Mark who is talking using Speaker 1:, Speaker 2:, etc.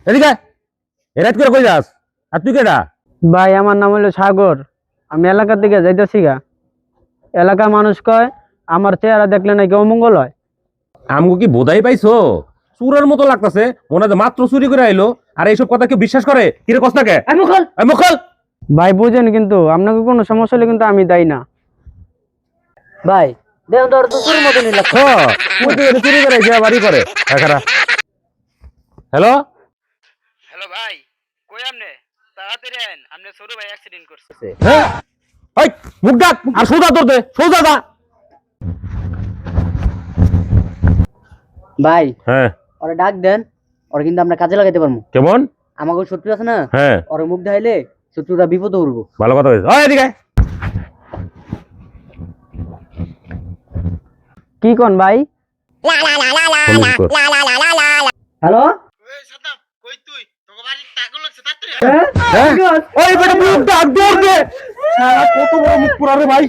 Speaker 1: এদিকে এরাত করে কই যাস? আর তুই কেডা?
Speaker 2: ভাই আমার নাম হলো সাগর। আমি এলাকা থেকে যাইতেছি গা। এলাকার মানুষ কয় আমার চেহারা দেখলে নাকি অমঙ্গল হয়।
Speaker 1: আমগো কি বোধাই পাইছো? চুরের মতো লাগতাছে, মনে হয় যে মাত্র চুরি করে আইলো। আর এইসব কথা কেউ বিশ্বাস করে? কিরে কস্তাকে মুখল।
Speaker 2: ভাই বুঝেন, কিন্তু আপনাকে কোনো সমস্যা হলে কিন্তু আমি দায়ী না।
Speaker 3: ভাই দেখুন তো, ওর তো চুর মতনই লাগছে।
Speaker 1: চুরি করে আইছে বাড়ি করে। হ্যালো,
Speaker 2: হ্যালো ভাই, কই আপনি? তাড়াতাড়ি আইন, আপনি ছোট ভাই অ্যাক্সিডেন্ট করছে।
Speaker 1: হ্যাঁ ওই মুখ ডাক আর সোজা তোর দে, সোজা দা।
Speaker 3: ভাই
Speaker 1: হ্যাঁ
Speaker 3: ওরা ডাক দেন, ওরা কিন্তু আমরা কাজে লাগাইতে পারবো।
Speaker 1: কেমন?
Speaker 3: আমাকে শত্রু আছে না,
Speaker 1: হ্যাঁ
Speaker 3: ওরা মুখ দেখাইলে শত্রুরা বিপদে উঠবো।
Speaker 1: ভালো কথা হয়েছে। ওই এদিকে আয়।
Speaker 2: কি কোন ভাই?
Speaker 1: ফোন কর।
Speaker 3: হ্যালো,
Speaker 1: হ্যাঁ? ওই বেটা মুখ ডাক দৌড় দে। শালা কত বড় মুখ পুরা রে ভাই।